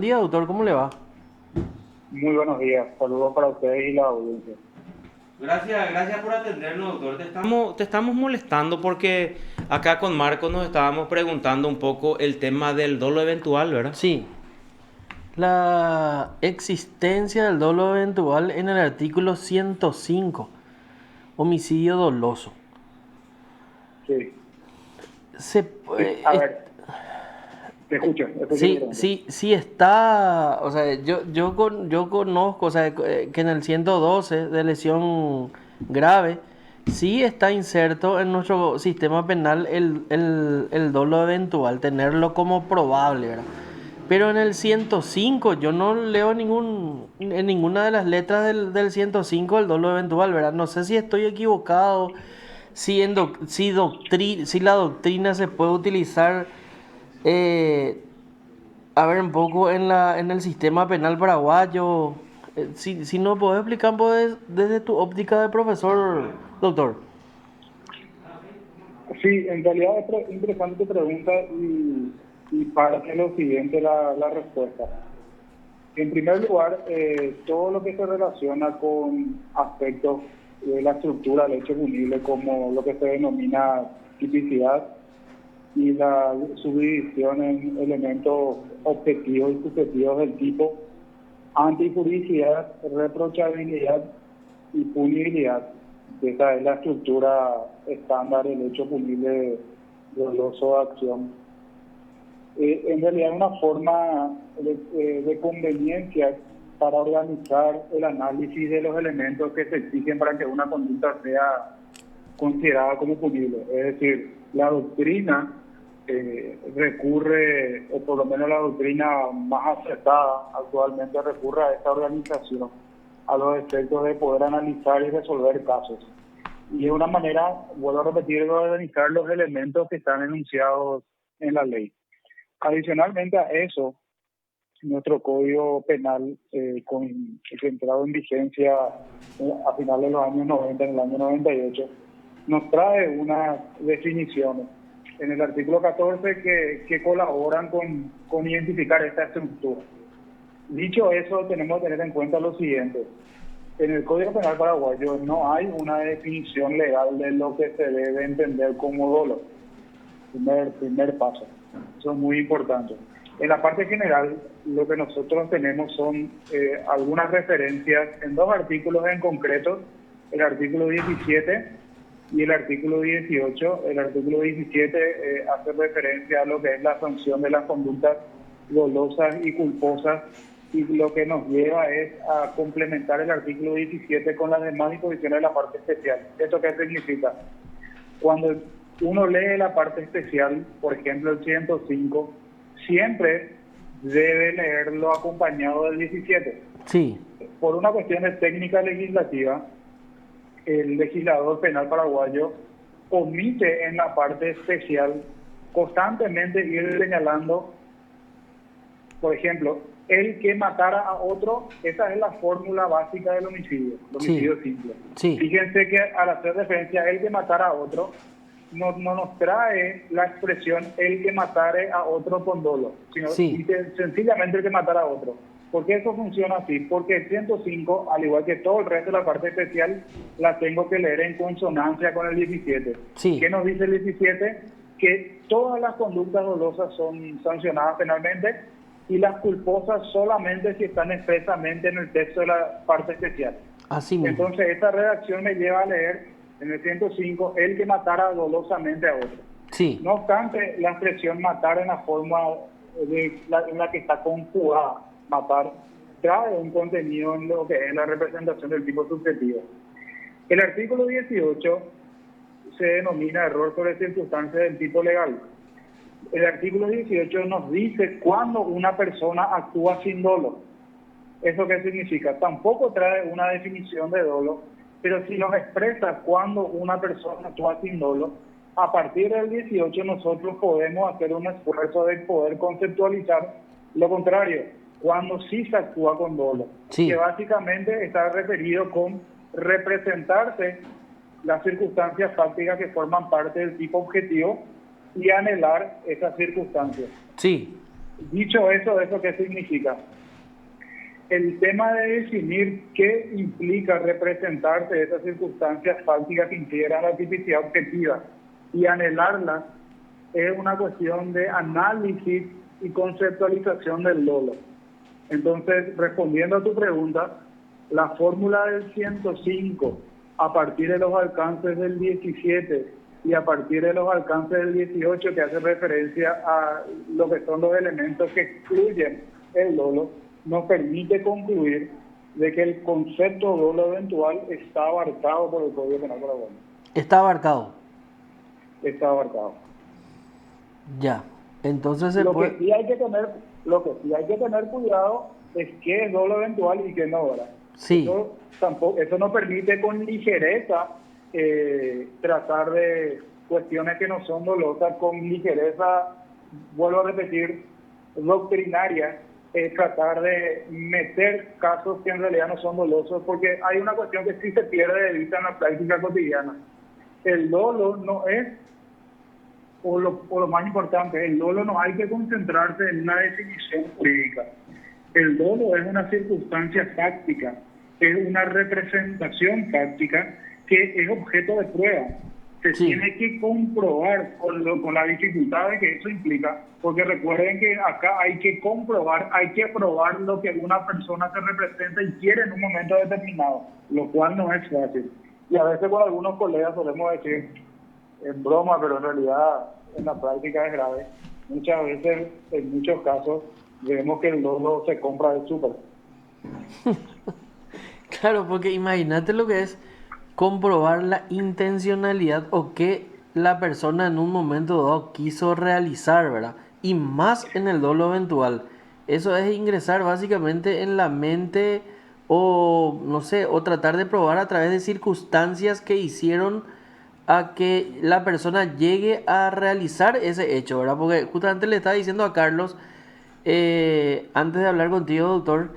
Buen día, doctor, ¿cómo le va? Muy buenos días, saludos para ustedes y la audiencia. Gracias por atendernos, doctor. Te estamos molestando porque acá con Marco nos estábamos preguntando un poco el tema del dolo eventual, ¿verdad? Sí, la existencia del dolo eventual en el artículo 105, homicidio doloso. Sí, Se, sí, eh, a es- ver, te escucho tu sí, pregunta. sí, sí está, o sea, yo conozco, o sea, que en el 112 de lesión grave, sí está inserto en nuestro sistema penal el dolo eventual, tenerlo como probable, ¿verdad? Pero en el 105 yo no leo en ninguna de las letras del 105 el dolo eventual, ¿verdad? No sé si estoy equivocado, si la doctrina se puede utilizar. eh, a ver, un poco en el sistema penal paraguayo. Si no podés explicar pues, desde tu óptica de profesor, doctor. Sí, en realidad es interesante tu pregunta y parte de lo siguiente la respuesta. En primer lugar, todo lo que se relaciona con aspectos de la estructura del hecho punible, como lo que se denomina tipicidad y la subdivisión en elementos objetivos y subjetivos del tipo antijuricidad, reprochabilidad y punibilidad. Esa es la estructura estándar del hecho punible doloso de acción. En realidad es una forma de conveniencia para organizar el análisis de los elementos que se exigen para que una conducta sea considerada como punible. Es decir, la doctrina recurre, o por lo menos la doctrina más acertada actualmente recurre a esta organización a los efectos de poder analizar y resolver casos. Y es una manera, vuelvo a repetir, de organizar los elementos que están enunciados en la ley. Adicionalmente a eso, nuestro Código Penal, que entrado en vigencia a finales de los años 90, en el año 98, nos trae unas definiciones en el artículo 14 que colaboran con identificar esta estructura. Dicho eso, tenemos que tener en cuenta lo siguiente. En el Código Penal paraguayo no hay una definición legal de lo que se debe entender como dolo. Primer paso. Eso es muy importante. En la parte general, lo que nosotros tenemos son algunas referencias en dos artículos en concreto, el artículo 17 y el artículo 18. El artículo 17 hace referencia a lo que es la sanción de las conductas dolosas y culposas, y lo que nos lleva es a complementar el artículo 17 con las demás disposiciones de la parte especial. ¿Esto qué significa? Cuando uno lee la parte especial, por ejemplo el 105, siempre debe leerlo acompañado del 17. Sí, Por una cuestión de técnica legislativa, el legislador penal paraguayo omite en la parte especial constantemente ir señalando, por ejemplo, el que matara a otro. Esa es la fórmula básica del homicidio, el sí, homicidio simple. sí, Fíjense que al hacer referencia a el que matara a otro, no nos trae la expresión el que matare a otro con dolo, sino sí, dice sencillamente el que matara a otro. ¿Por qué eso funciona así? Porque el 105, al igual que todo el resto de la parte especial, la tengo que leer en consonancia con el 17. ¿Qué sí, nos dice el 17? Que todas las conductas dolosas son sancionadas penalmente y las culposas solamente si están expresamente en el texto de la parte especial. así mismo. Entonces, esta redacción me lleva a leer en el 105 el que matara dolosamente a otro. Sí, No obstante, la expresión matar en la forma en la que está conjugada, matar, trae un contenido en lo que es la representación del tipo subjetivo. El artículo 18 se denomina error sobre circunstancias del tipo legal. El artículo 18 nos dice cuándo una persona actúa sin dolo. ¿Eso qué significa? Tampoco trae una definición de dolo, pero si nos expresa cuándo una persona actúa sin dolo, a partir del 18 nosotros podemos hacer un esfuerzo de poder conceptualizar lo contrario, cuando sí se actúa con dolo, que sí, básicamente está referido con representarse las circunstancias fácticas que forman parte del tipo objetivo y anhelar esas circunstancias. sí. Dicho eso, ¿eso qué significa? El tema de definir qué implica representarse esas circunstancias fácticas que integran la tipicidad objetiva y anhelarlas es una cuestión de análisis y conceptualización del dolo. Entonces, respondiendo a tu pregunta, la fórmula del 105 a partir de los alcances del 17 y a partir de los alcances del 18, que hace referencia a lo que son los elementos que excluyen el dolo, nos permite concluir de que el concepto de dolo eventual está abarcado por el Código Penal paraguayo. Está abarcado. Está abarcado. Ya. Entonces se Lo puede... que sí hay que tener cuidado es qué es dolo eventual y qué no, ¿verdad? Sí. Eso no permite con ligereza tratar de cuestiones que no son dolosas, con ligereza, vuelvo a repetir, doctrinaria, tratar de meter casos que en realidad no son dolosos, porque hay una cuestión que sí se pierde de vista en la práctica cotidiana. El dolo no es, o lo más importante, el dolo no hay que concentrarse en una definición jurídica. El dolo es una circunstancia fáctica, es una representación fáctica que es objeto de prueba. Se tiene que comprobar con la dificultad que eso implica, porque recuerden que acá hay que comprobar, hay que probar lo que una persona se representa y quiere en un momento determinado, lo cual no es fácil. Y a veces con algunos colegas solemos decir, en broma, pero en realidad en la práctica es grave. Muchas veces, en muchos casos, vemos que el dolo se compra del súper. Claro, porque imagínate lo que es comprobar la intencionalidad o que la persona en un momento dado quiso realizar, ¿verdad? Y más en el dolo eventual. Eso es ingresar básicamente en la mente o, no sé, o tratar de probar a través de circunstancias que hicieron a que la persona llegue a realizar ese hecho, ¿verdad? Porque justamente le estaba diciendo a Carlos, antes de hablar contigo, doctor,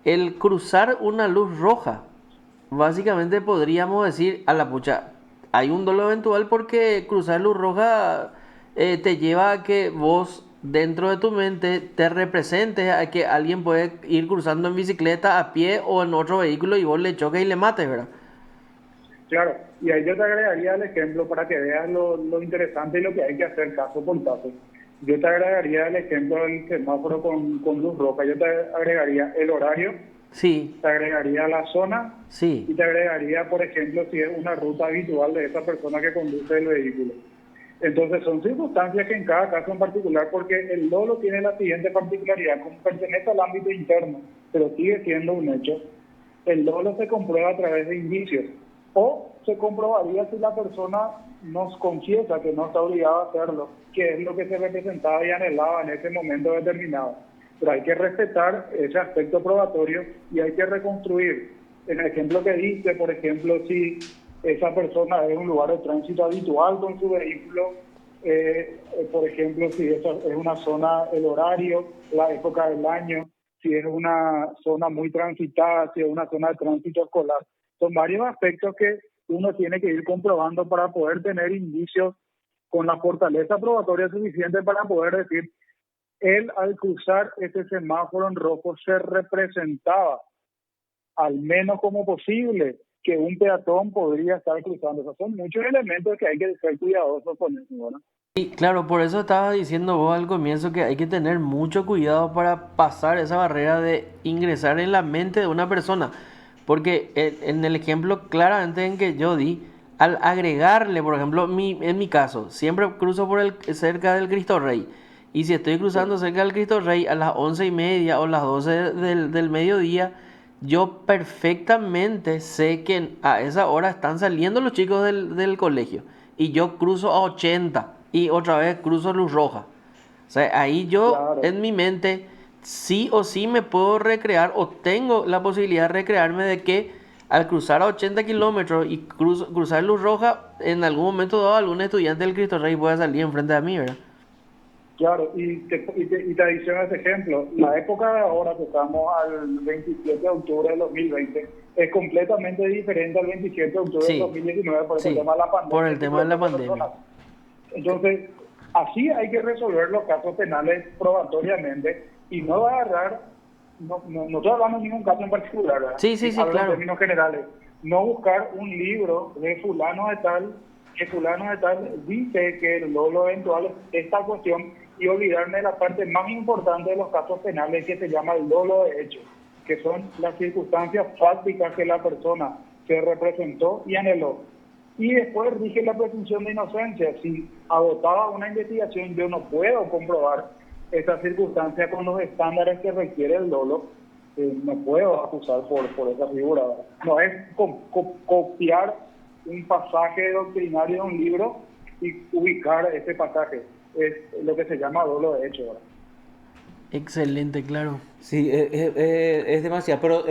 el cruzar una luz roja, básicamente podríamos decir a la pucha, hay un dolo eventual porque cruzar luz roja te lleva a que vos dentro de tu mente te representes a que alguien puede ir cruzando en bicicleta, a pie o en otro vehículo y vos le choques y le mates, ¿verdad? Claro, y ahí yo te agregaría el ejemplo para que veas lo interesante y lo que hay que hacer caso por caso. Yo te agregaría el ejemplo del semáforo con luz roja, yo te agregaría el horario, Sí, te agregaría la zona y sí, te agregaría, por ejemplo, si es una ruta habitual de esa persona que conduce el vehículo. Entonces son circunstancias que en cada caso en particular, porque el dolo tiene la siguiente particularidad, como pertenece al ámbito interno, pero sigue siendo un hecho, el dolo se comprueba a través de indicios, o se comprobaría si la persona nos confiesa que no está obligada a hacerlo, que es lo que se representaba y anhelaba en ese momento determinado. Pero hay que respetar ese aspecto probatorio y hay que reconstruir. En el ejemplo que diste, por ejemplo, si esa persona es un lugar de tránsito habitual con su vehículo, por ejemplo, si esa es una zona, el horario, la época del año, si es una zona muy transitada, si es una zona de tránsito escolar. Son varios aspectos que uno tiene que ir comprobando para poder tener indicios con la fortaleza probatoria suficiente para poder decir, él al cruzar ese semáforo en rojo se representaba, al menos como posible, que un peatón podría estar cruzando. O sea, son muchos elementos que hay que ser cuidadosos con eso, ¿verdad? y claro, por eso estaba diciendo vos al comienzo que hay que tener mucho cuidado para pasar esa barrera de ingresar en la mente de una persona. Porque en el ejemplo claramente en que yo di, al agregarle, por ejemplo, en mi caso, siempre cruzo cerca del Cristo Rey. Y si estoy cruzando Sí, cerca del Cristo Rey a las 11:30 o las 12 del mediodía, yo perfectamente sé que a esa hora están saliendo los chicos del colegio. Y yo cruzo a 80 y otra vez cruzo luz roja. O sea, ahí yo claro. en mi mente sí o sí me puedo recrear o tengo la posibilidad de recrearme de que al cruzar a 80 kilómetros y cruzar luz roja, en algún momento dado algún estudiante del Cristo Rey puede salir enfrente de mí, ¿verdad? Claro, y te adiciono ese ejemplo. La época de ahora, que estamos al 27 de octubre del 2020, es completamente diferente al 27 de octubre del Sí, 2019 por ese sí, tema de la por pandemia el y tema de la circulación de pandemia. personas. Entonces, Así hay que resolver los casos penales probatoriamente y no agarrar, no estoy hablando de ningún caso en particular, ¿verdad? Sí, sí, sí, Hablo en claro. términos generales. No buscar un libro de fulano de tal, que fulano de tal dice que el dolo eventual es esta cuestión y olvidarme de la parte más importante de los casos penales que se llama el dolo de hecho, que son las circunstancias fácticas que la persona se representó y anheló. Y después rige la presunción de inocencia. Si agotaba una investigación, yo no puedo comprobar esa circunstancia con los estándares que requiere el dolo, no puedo acusar por esa figura. No es copiar un pasaje doctrinario de un libro y ubicar ese pasaje. Es lo que se llama dolo de hecho, ¿verdad? Excelente, claro. Sí, es demasiado, pero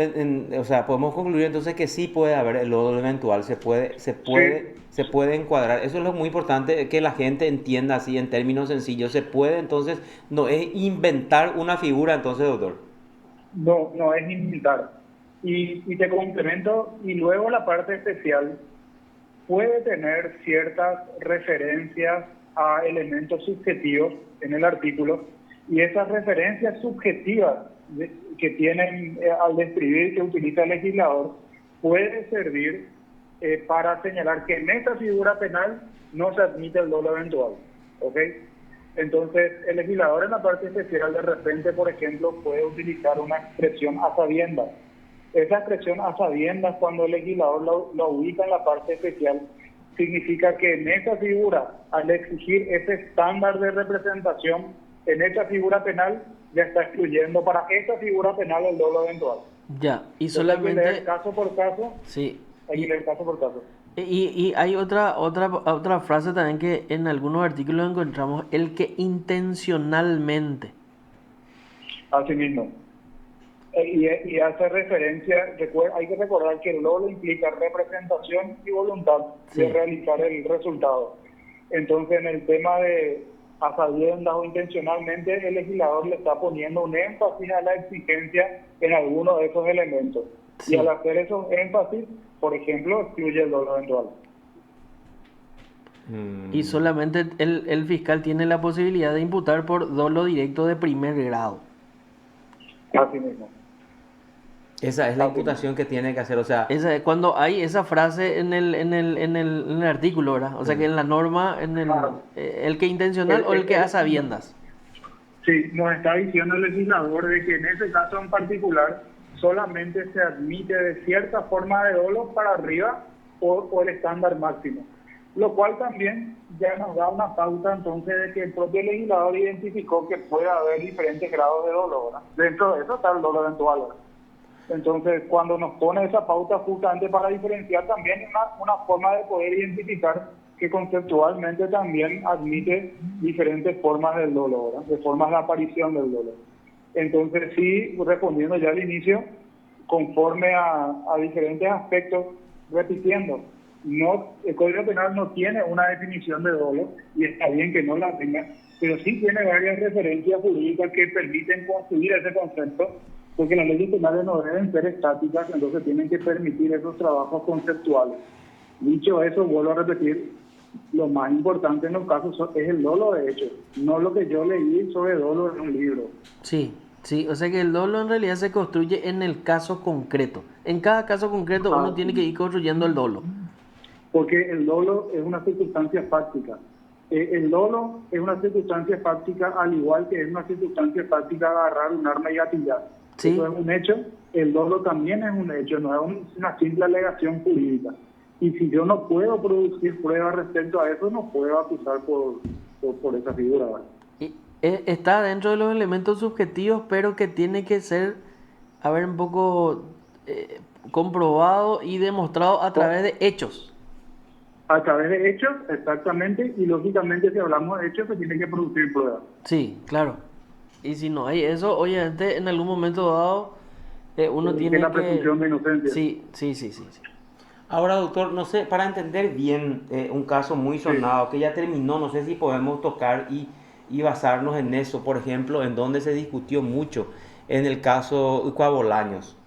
o sea, podemos concluir entonces que sí puede haber el lodo eventual, Sí, se puede encuadrar. Eso es lo muy importante, que la gente entienda así en términos sencillos. Se puede, entonces, no es inventar una figura, entonces, doctor. no es imitar. Y te complemento, y luego la parte especial puede tener ciertas referencias a elementos subjetivos en el artículo, y esas referencias subjetivas que tienen al describir que utiliza el legislador puede servir para señalar que en esta figura penal no se admite el dolo eventual. ¿Ok? Entonces, el legislador en la parte especial de repente, por ejemplo, puede utilizar una expresión a sabiendas. Esa expresión a sabiendas, cuando el legislador lo ubica en la parte especial, significa que en esa figura, al exigir ese estándar de representación, en esa figura penal, ya está excluyendo para esa figura penal el dolo eventual. Ya, y Entonces hay que leer solamente, caso por caso, sí, hay que leer caso por caso. y hay otra frase también que en algunos artículos encontramos, el que intencionalmente. Así mismo. Y hace referencia, hay que recordar que el dolo implica representación y voluntad de Sí, realizar el resultado. Entonces, en el tema de a sabiendas o intencionalmente, el legislador le está poniendo un énfasis a la exigencia en alguno de esos elementos. Y al sí. hacer esos énfasis, por ejemplo, excluye el dolo eventual. Y solamente el fiscal tiene la posibilidad de imputar por dolo directo de primer grado. Así mismo. Esa es la Así mismo. imputación que tiene que hacer, o sea, Cuando hay esa frase en el artículo, ¿verdad? O sea que en la norma, Claro. el que intencional El, o el el- que a el- sabiendas. Sí, nos está diciendo el legislador de que en ese caso en particular solamente se admite de cierta forma de dolo para arriba o el estándar máximo, lo cual también ya nos da una pauta entonces de que el propio legislador identificó que puede haber diferentes grados de dolo, ¿verdad? Dentro de eso está el dolo eventual, ¿verdad? Entonces, cuando nos pone esa pauta justamente para diferenciar también una forma de poder identificar que conceptualmente también admite diferentes formas del dolor, ¿verdad? De formas de aparición del dolor. Entonces, sí, respondiendo ya al inicio, conforme a diferentes aspectos, repitiendo, no, el Código Penal no tiene una definición de dolo, y está bien que no la tenga, pero sí tiene varias referencias jurídicas que permiten construir ese concepto, porque las leyes penales no deben ser estáticas, entonces tienen que permitir esos trabajos conceptuales. Dicho eso, vuelvo a repetir, lo más importante en los casos es el dolo de hecho, no lo que yo leí sobre dolo en un libro. Sí, sí. O sea que el dolo en realidad se construye en el caso concreto. En cada caso concreto uno Ah, tiene que ir construyendo el dolo. porque el dolo es una circunstancia fáctica. El dolo es una circunstancia fáctica, al igual que es una circunstancia fáctica agarrar un arma y gatillar. Eso Sí, es un hecho. El dolo también es un hecho, no es una simple alegación jurídica. Y si yo no puedo producir pruebas respecto a eso, no puedo acusar por esa figura, ¿verdad? y, está dentro de los elementos subjetivos, pero que tiene que ser, a ver, un poco comprobado y demostrado a través de hechos. A través de hechos, exactamente, y lógicamente si hablamos de hechos, se tiene que producir pruebas. Sí, claro. Y si no hay eso, obviamente en algún momento dado uno Que es tiene la que... presunción de inocencia. Sí, sí, sí, sí, sí. ahora, doctor, no sé, para entender bien un caso muy Sí. sonado que ya terminó, no sé si podemos tocar y basarnos en eso, por ejemplo, en donde se discutió mucho, en el caso Cuabolaños.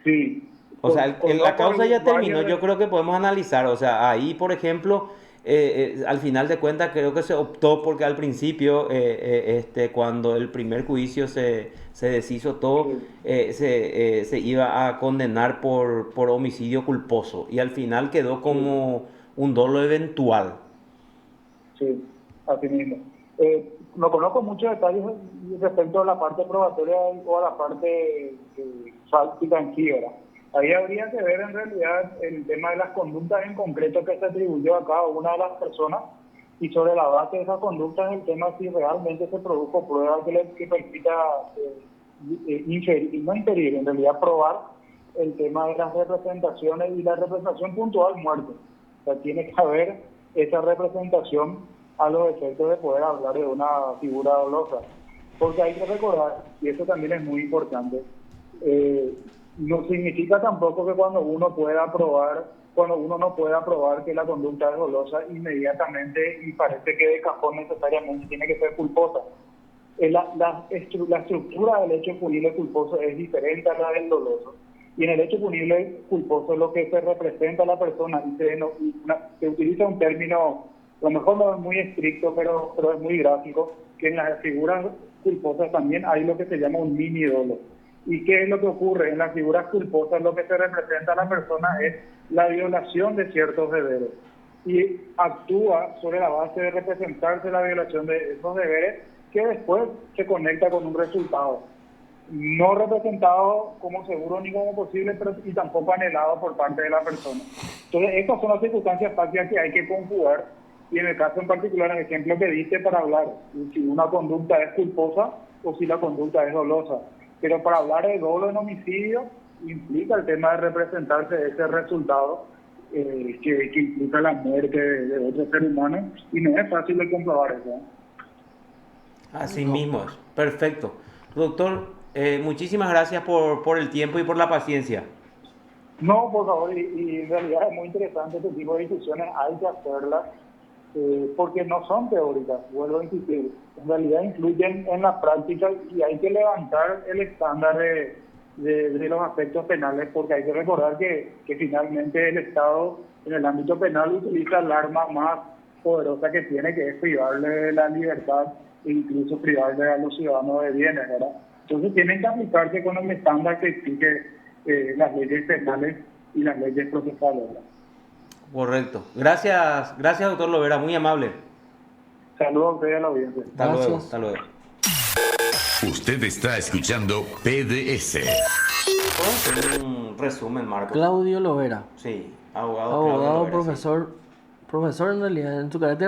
Sí, O sea, la conozco causa ya terminó, varios yo creo que podemos analizar, o sea, ahí, por ejemplo, al final de cuentas creo que se optó porque al principio, cuando el primer juicio se deshizo todo, Sí, se iba a condenar por homicidio culposo y al final quedó sí. como un dolo eventual. Sí, así mismo. No conozco muchos detalles respecto a la parte probatoria o a la parte fáctica en sí, ¿verdad? Ahí habría que ver en realidad el tema de las conductas en concreto que se atribuyó a cada una de las personas y sobre la base de esas conductas el tema si realmente se produjo prueba que permita inferir, no inferir, en realidad probar el tema de las representaciones y la representación puntual muerte. O sea, tiene que haber esa representación a los efectos de poder hablar de una figura dolosa. Porque hay que recordar, y eso también es muy importante, no significa tampoco que cuando uno no pueda probar que la conducta es dolosa inmediatamente y parece que de cajón necesariamente tiene que ser culposa. La estructura del hecho punible culposo es diferente a la del doloso. Y en el hecho punible culposo lo que se representa a la persona y se utiliza un término, a lo mejor no es muy estricto, pero es muy gráfico, que en las figuras culposas también hay lo que se llama un mini dolo. ¿Y qué es lo que ocurre? En las figuras culposas lo que se representa a la persona es la violación de ciertos deberes y actúa sobre la base de representarse la violación de esos deberes que después se conecta con un resultado no representado como seguro ni como posible, pero y tampoco anhelado por parte de la persona. Entonces, estas son las circunstancias fácticas que hay que conjugar y en el caso en particular, el ejemplo que diste para hablar si una conducta es culposa o si la conducta es dolosa. Pero para hablar de dolo en homicidio implica el tema de representarse ese resultado que implica la muerte de otro ser humano y no es fácil de comprobar eso. Así mismo es. Perfecto. Doctor, muchísimas gracias por el tiempo y por la paciencia. No, por favor, y en realidad es muy interesante este tipo de discusiones, hay que hacerlas, porque no son teóricas, vuelvo a insistir, en realidad influyen en la práctica y hay que levantar el estándar de los aspectos penales, porque hay que recordar que finalmente el Estado en el ámbito penal utiliza el arma más poderosa que tiene, que es privarle de la libertad e incluso privarle a los ciudadanos de bienes, ¿verdad? Entonces tienen que aplicarse con el estándar que exige las leyes penales y las leyes procesales, ¿verdad? Correcto. Gracias, gracias, doctor Lovera, muy amable. Saludos a ustedes y a la audiencia. Hasta luego, Gracias. hasta luego. Usted está escuchando PDS. ¿Puedo hacer un resumen, Marcos? Claudio Lovera, Sí, abogado Claudio abogado, Lovera, sí. profesor en realidad, en su carácter